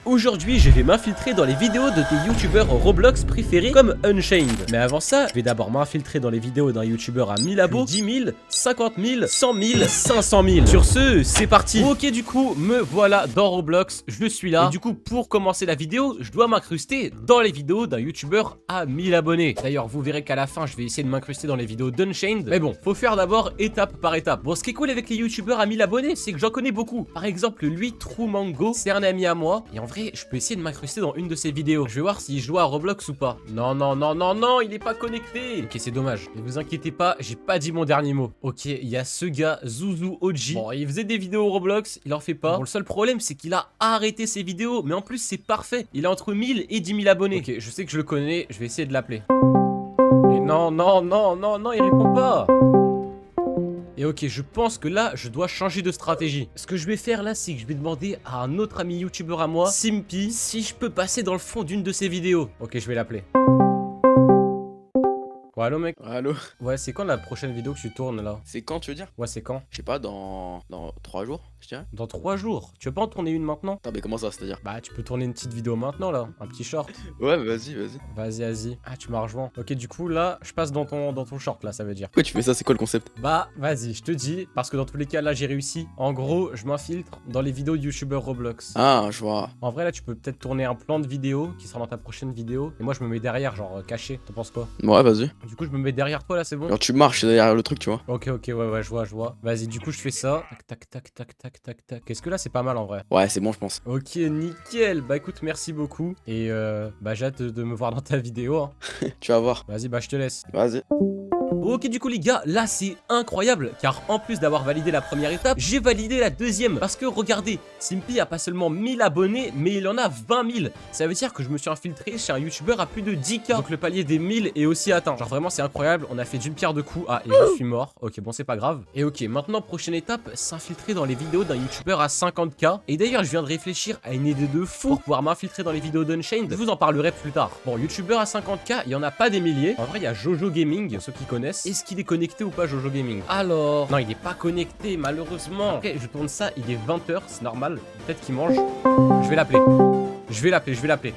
Aujourd'hui, je vais m'infiltrer dans les vidéos de tes youtubeurs Roblox préférés comme Unchained. Mais avant ça, je vais d'abord m'infiltrer dans les vidéos d'un youtubeur à 1000 abos, 10 000, 50 000, 100 000, 500 000. Sur ce, c'est parti. Ok, du coup, me voilà dans Roblox, je suis là. Et du coup, pour commencer la vidéo, je dois m'incruster dans les vidéos d'un youtubeur à 1000 abonnés. D'ailleurs, vous verrez qu'à la fin, je vais essayer de m'incruster dans les vidéos d'Unchained. Mais bon, faut faire d'abord étape par étape. Bon, ce qui est cool avec les youtubeurs à 1000 abonnés, c'est que j'en connais beaucoup. Par exemple, lui, True Mango, c'est un ami à moi. Et en vrai, je peux essayer de m'incruster dans une de ses vidéos. Je vais voir s'il joue à Roblox ou pas. Non, non, non, non, non, il est pas connecté. Ok, c'est dommage. Ne vous inquiétez pas, j'ai pas dit mon dernier mot. Ok, il y a ce gars, Zuzu OG. Bon, il faisait des vidéos Roblox, il en fait pas. Bon, le seul problème, c'est qu'il a arrêté ses vidéos. Mais en plus, c'est parfait. Il a entre 1000 et 10 000 abonnés. Ok, je sais que je le connais. Je vais essayer de l'appeler. Mais non, non, non, non, non, il répond pas. Et ok, je pense que là, je dois changer de stratégie. Ce que je vais faire là, c'est que je vais demander à un autre ami youtubeur à moi, Simpy, si je peux passer dans le fond d'une de ses vidéos. Ok, je vais l'appeler. Ouais, allô mec. Allô? Ouais, c'est quand la prochaine vidéo que tu tournes là? C'est quand tu veux dire? Ouais, c'est quand? Je sais pas, dans 3 jours, je dirais. Dans 3 jours. Tu veux pas en tourner une maintenant? Attends, mais comment ça, c'est-à-dire? Bah, tu peux tourner une petite vidéo maintenant là, un petit short. Ouais, vas-y, vas-y. Vas-y, vas-y. Ah, tu m'as rejoint. Ok, du coup là, je passe dans ton short là, ça veut dire. Pourquoi tu fais ça? C'est quoi le concept? Bah, vas-y, je te dis, parce que dans tous les cas là, j'ai réussi. En gros, je m'infiltre dans les vidéos de youtubeurs Roblox. Ah, je vois. En vrai, là, tu peux peut-être tourner un plan de vidéo qui sera dans ta prochaine vidéo. Et moi, je me mets derrière, genre caché. T'en penses quoi? Ouais, vas-y. Du coup, je me mets derrière toi là, c'est bon? Genre, tu marches derrière le truc, tu vois. Ok, ok, ouais, je vois. Vas-y, du coup, je fais ça. Tac, tac, tac, tac, tac, tac. Qu'est-ce que là, c'est pas mal en vrai. Ouais, c'est bon, je pense. Ok, nickel. Bah écoute, merci beaucoup. Et bah, j'ai hâte de me voir dans ta vidéo. Hein. Tu vas voir. Vas-y, bah, je te laisse. Vas-y. Ok, du coup les gars, là c'est incroyable car en plus d'avoir validé la première étape, j'ai validé la deuxième. Parce que regardez, Simpy a pas seulement 1000 abonnés, mais il en a 20 000. Ça veut dire que je me suis infiltré chez un youtubeur à plus de 10K. Donc le palier des 1000 est aussi atteint. Genre vraiment c'est incroyable, on a fait d'une pierre deux coups. Ah, et je suis mort. Ok, bon c'est pas grave. Et ok, maintenant prochaine étape, s'infiltrer dans les vidéos d'un youtubeur à 50K. Et d'ailleurs je viens de réfléchir à une idée de fou pour pouvoir m'infiltrer dans les vidéos d'Unchained. Je vous en parlerai plus tard. Bon, youtubeur à 50K, il y en a pas des milliers. En vrai il y a Jojo Gaming, ceux qui connaissent. Est-ce qu'il est connecté ou pas, Jojo Gaming? Alors, non, il est pas connecté, malheureusement. Ok, je tourne ça, il est 20h, c'est normal. Peut-être qu'il mange. Je vais l'appeler. Je vais l'appeler.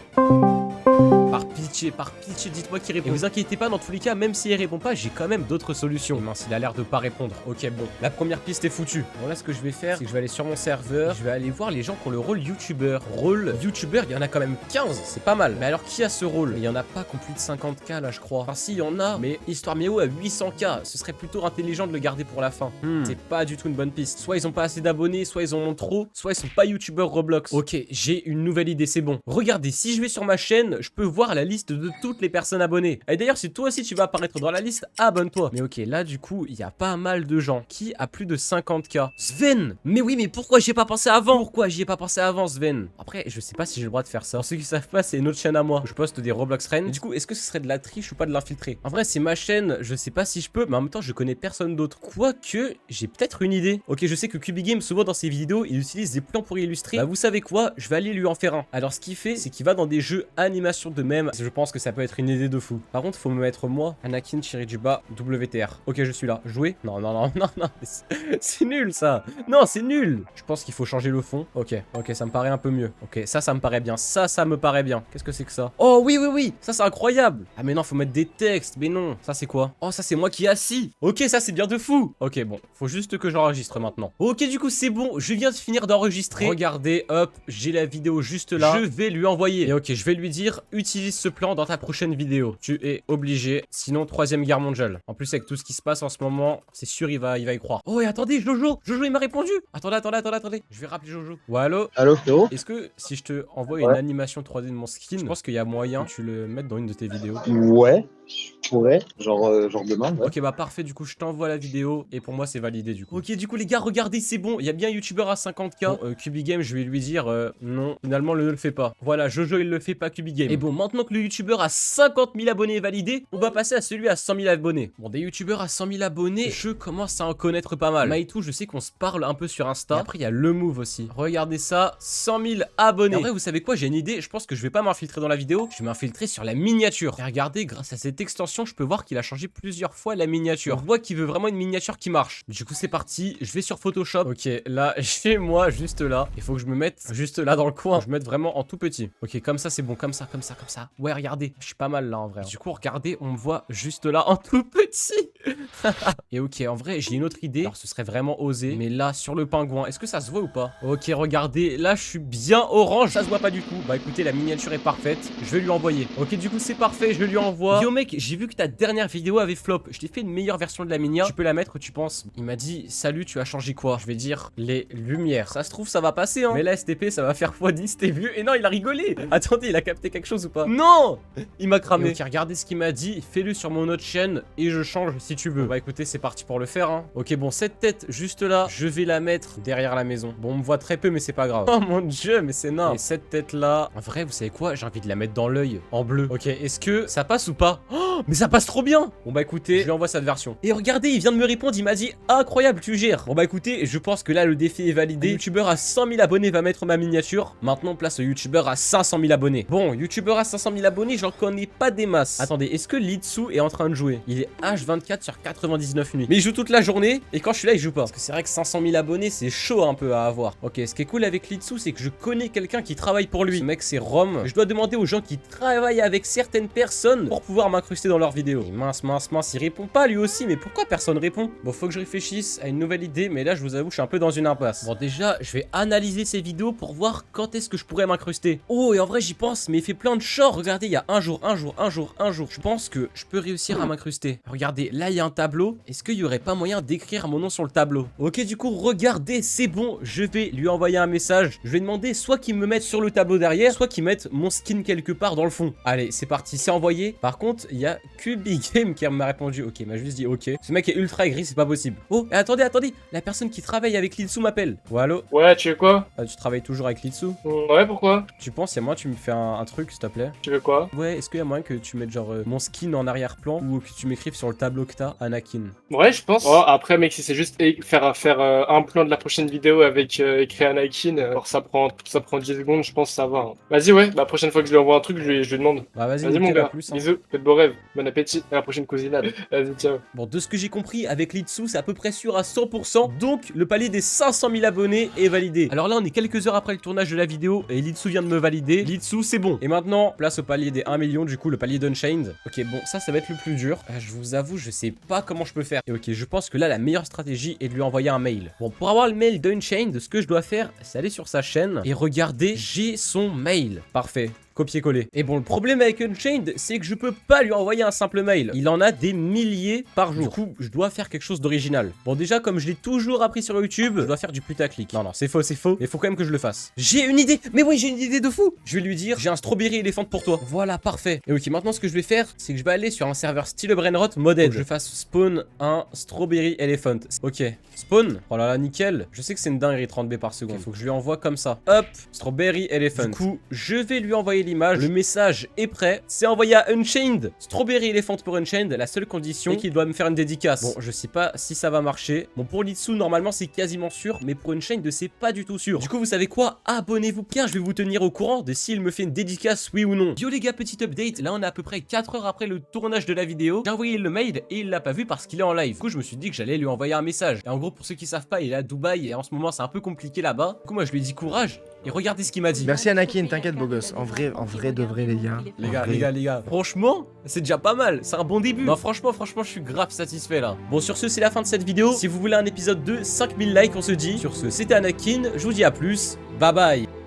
Par pitié, dites-moi qu'il répond. Et vous inquiétez pas, dans tous les cas, même s'il répond pas, j'ai quand même d'autres solutions. Mince, il a l'air de pas répondre. Ok, bon, la première piste est foutue. Bon, là, ce que je vais faire, c'est que je vais aller sur mon serveur. Je vais aller voir les gens qui ont le rôle youtubeur. Rôle youtubeur, il y en a quand même 15, c'est pas mal. Mais alors, qui a ce rôle? Il y en a pas qui ont plus de 50K là, je crois. Enfin, si, il y en a, mais Histoire Miao à 800K. Ce serait plutôt intelligent de le garder pour la fin. C'est pas du tout une bonne piste. Soit ils ont pas assez d'abonnés, soit ils en ont trop, soit ils sont pas youtubeurs Roblox. Ok, j'ai une nouvelle idée, c'est bon. Regardez, si je vais sur ma chaîne, je peux voir la liste de toutes les personnes abonnées. Et d'ailleurs, si toi aussi tu vas apparaître dans la liste, abonne-toi. Mais ok, là du coup, il y a pas mal de gens qui a plus de 50K. Sven! Mais oui, mais pourquoi j'y ai pas pensé avant? Pourquoi j'y ai pas pensé avant, Sven? Après, je sais pas si j'ai le droit de faire ça. Pour ceux qui savent pas, c'est une autre chaîne à moi. Je poste des Roblox Friends. Et du coup, est-ce que ce serait de la triche ou pas de l'infiltrer? En vrai, c'est ma chaîne, je sais pas si je peux, mais en même temps, je connais personne d'autre. Quoique, j'ai peut-être une idée. Ok, je sais que Cubigame, souvent dans ses vidéos, il utilise des plans pour illustrer. Bah, vous savez quoi? Je vais aller lui en faire un. Alors, ce qu'il fait, c'est qu'il va dans des jeux animation de même. Je pense que ça peut être une idée de fou. Par contre, faut me mettre moi, Anakin Chirijuba WTR. Ok, je suis là. Jouer? Non, non, non, non, non. C'est nul ça. Non, c'est nul. Je pense qu'il faut changer le fond. Ok, ça me paraît un peu mieux. Ok, ça me paraît bien. Ça me paraît bien. Qu'est-ce que c'est que ça? Oh oui. Ça, c'est incroyable. Ah, mais non, faut mettre des textes. Mais non. Ça, c'est quoi? Oh, ça, c'est moi qui est assis. Ok, ça, c'est bien de fou. Ok, bon. Faut juste que j'enregistre maintenant. Ok, du coup, c'est bon. Je viens de finir d'enregistrer. Regardez, hop, j'ai la vidéo juste là. Je vais lui envoyer. Et ok, je vais lui dire, utilise ce plan dans ta prochaine vidéo. Tu es obligé, sinon 3ème guerre mondiale. En plus avec tout ce qui se passe en ce moment, c'est sûr il va y croire. Oh et attendez, Jojo il m'a répondu. Attendez. Je vais rappeler Jojo. Ouais, allô? Allô frérot? Est-ce que si je te envoie une animation 3D de mon skin, je pense qu'il y a moyen que tu le mettes dans une de tes vidéos? Ouais, je pourrais, genre demain. Ouais. Ok, bah parfait, du coup je t'envoie la vidéo et pour moi c'est validé du coup. Ok, du coup les gars, regardez, c'est bon, il y a bien un youtubeur à 50K. Bon, Cubigame, je vais lui dire non, finalement ne le fait pas. Voilà, Jojo il le fait pas, Cubigame. Et bon, maintenant que le youtubeur youtubeurs à 50 000 abonnés validés, on va passer à celui à 100 000 abonnés. Bon, des youtubeurs à 100 000 abonnés, je commence à en connaître pas mal. Maïtou, je sais qu'on se parle un peu sur Insta. Et après, il y a le Move aussi. Regardez ça, 100 000 abonnés. Et en vrai, vous savez quoi, j'ai une idée. Je pense que je vais pas m'infiltrer dans la vidéo. Je vais m'infiltrer sur la miniature. Et regardez, grâce à cette extension, je peux voir qu'il a changé plusieurs fois la miniature. On voit qu'il veut vraiment une miniature qui marche. Du coup, c'est parti. Je vais sur Photoshop. Ok, là, chez moi, juste là. Il faut que je me mette juste là dans le coin. Je me mette vraiment en tout petit. Ok, comme ça, c'est bon. Comme ça, comme ça, comme ça. Ouais, regardez. Je suis pas mal là, en vrai. Du coup, regardez, on me voit juste là en tout petit. Et ok, en vrai, j'ai une autre idée. Alors, ce serait vraiment osé. Mais là, sur le pingouin, est-ce que ça se voit ou pas? Ok, regardez. Là, je suis bien orange. Ça se voit pas du tout. Bah, écoutez, la miniature est parfaite. Je vais lui envoyer. Ok, du coup, c'est parfait. Je lui envoie. Yo, mec, j'ai vu que ta dernière vidéo avait flop. Je t'ai fait une meilleure version de la miniature. Tu peux la mettre, tu penses? Il m'a dit, salut, tu as changé quoi? Je vais dire, les lumières. Ça se trouve, ça va passer, hein. Mais là, STP, ça va faire x10, t'es vu? Et non, il a rigolé. Attendez, il a capté quelque chose ou pas? Non! Il m'a cramé. Ok, regardez ce qu'il m'a dit. Fais-le sur mon autre chaîne et je change si tu veux. Bon, bah, écoutez, c'est parti pour le faire, hein. Ok, bon, cette tête juste là, je vais la mettre derrière la maison. Bon, on me voit très peu, mais c'est pas grave. Oh mon dieu, mais c'est nain. Et cette tête là, en vrai, vous savez quoi? J'ai envie de la mettre dans l'œil, en bleu. Ok, est-ce que ça passe ou pas? Oh, mais ça passe trop bien. Bon, bah, écoutez, je lui envoie cette version. Et regardez, il vient de me répondre, il m'a dit, incroyable, tu gères. Bon, bah, écoutez, je pense que là, le défi est validé. Un youtubeur à 100 000 abonnés va mettre ma miniature. Maintenant, place au youtubeur à 500 000 abonnés. Bon, youtubeur à 500 000 abonnés, j'en connais pas des masses. Attendez, est-ce que Litsu est en train de jouer? Il est H24 sur 99 nuits. Mais il joue toute la journée et quand je suis là, il joue pas. Parce que c'est vrai que 500 000 abonnés, c'est chaud un peu à avoir. Ok, ce qui est cool avec Litsu, c'est que je connais quelqu'un qui travaille pour lui. Ce mec, c'est Rome. Je dois demander aux gens qui travaillent avec certaines personnes pour pouvoir m'incruster dans leurs vidéos. Et mince, il répond pas lui aussi. Mais pourquoi personne répond? Bon, faut que je réfléchisse à une nouvelle idée. Mais là, je vous avoue, je suis un peu dans une impasse. Bon, déjà, je vais analyser ces vidéos pour voir quand est-ce que je pourrais m'incruster. Oh, et en vrai, j'y pense, mais il fait plein de shorts. Regardez, il y a un jour. Je pense que je peux réussir à m'incruster. Regardez, là, il y a un tableau. Est-ce qu'il y aurait pas moyen d'écrire mon nom sur le tableau? Ok, du coup, regardez, c'est bon. Je vais lui envoyer un message. Je vais demander soit qu'il me mette sur le tableau derrière, soit qu'il mette mon skin quelque part dans le fond. Allez, c'est parti, c'est envoyé. Par contre, il y a QBGame qui m'a répondu. Ok, il m'a juste dit ok. Ce mec est ultra aigri, c'est pas possible. Oh, et attendez. La personne qui travaille avec Litsu m'appelle. Oh, allô? Ouais, tu veux quoi? Tu travailles toujours avec Litsu? Ouais, pourquoi? Tu penses, il y a moyen que tu me fais un truc, s'il te plaît? Tu veux quoi? Ouais, est-ce qu'il y a moyen que tu mettes genre mon skin en arrière-plan ou que tu m'écrives sur le tableau que t'as, Anakin? Ouais, je pense. Oh, après, mec, si c'est juste faire un plan de la prochaine vidéo avec écrit Anakin, alors ça prend 10 secondes, je pense que ça va. Hein. Vas-y, ouais, la prochaine fois que je lui envoie un truc, je lui demande. Bah, vas-y, mon gars. Plus, hein. Bisous, faites beaux rêves, bon appétit, à la prochaine cousinade. Vas-y, ciao. Bon, de ce que j'ai compris, avec Litsu, c'est à peu près sûr à 100%. Donc, le palier des 500 000 abonnés est validé. Alors là, on est quelques heures après le tournage de la vidéo et Litsu vient de me valider. Litsu, c'est bon. Et maintenant, place au palier des 1 million, du coup, le palier d'Unchained. Ok, bon, ça va être le plus dur. Je vous avoue, je sais pas comment je peux faire. Et ok, je pense que là, la meilleure stratégie est de lui envoyer un mail. Bon, pour avoir le mail d'Unchained, ce que je dois faire, c'est aller sur sa chaîne et regarder, j'ai son mail. Parfait. Copier-coller. Et bon, le problème avec Unchained, c'est que je peux pas lui envoyer un simple mail. Il en a des milliers par jour. Du coup, je dois faire quelque chose d'original. Bon, déjà, comme je l'ai toujours appris sur YouTube, je dois faire du putaclic. Non, c'est faux. Mais faut quand même que je le fasse. J'ai une idée. Mais oui, j'ai une idée de fou. Je vais lui dire, j'ai un strawberry éléphant pour toi. Voilà, parfait. Et ok, maintenant, ce que je vais faire, c'est que je vais aller sur un serveur style Brainrot modèle. Je fasse spawn un strawberry elephant. Ok, spawn. Oh là là, nickel. Je sais que c'est une dinguerie 30 B par seconde. Faut que je lui envoie comme ça. Hop, strawberry elephant. Du coup, je vais lui envoyer l'image. Le message est prêt. C'est envoyé à Unchained. Strawberry Elephant pour Unchained. La seule condition, c'est qu'il doit me faire une dédicace. Bon, je sais pas si ça va marcher. Bon, pour Litsu, normalement, c'est quasiment sûr. Mais pour Unchained, c'est pas du tout sûr. Du coup, vous savez quoi? Abonnez-vous, car je vais vous tenir au courant de s'il me fait une dédicace, oui ou non. Yo les gars, petit update. Là, on est à peu près 4 heures après le tournage de la vidéo. J'ai envoyé le mail et il l'a pas vu parce qu'il est en live. Du coup, je me suis dit que j'allais lui envoyer un message. Et en gros, pour ceux qui savent pas, il est à Dubaï et en ce moment, c'est un peu compliqué là-bas. Du coup, moi, je lui ai dit courage. Et regardez ce qu'il m'a dit. Merci Anakin, t'inquiète beau gosse. En vrai de vrai les gars. Les gars. Franchement, c'est déjà pas mal. C'est un bon début. Non, franchement, je suis grave satisfait là. Bon, sur ce, c'est la fin de cette vidéo. Si vous voulez un épisode 2, 5000 likes, on se dit. Sur ce, c'était Anakin. Je vous dis à plus. Bye bye.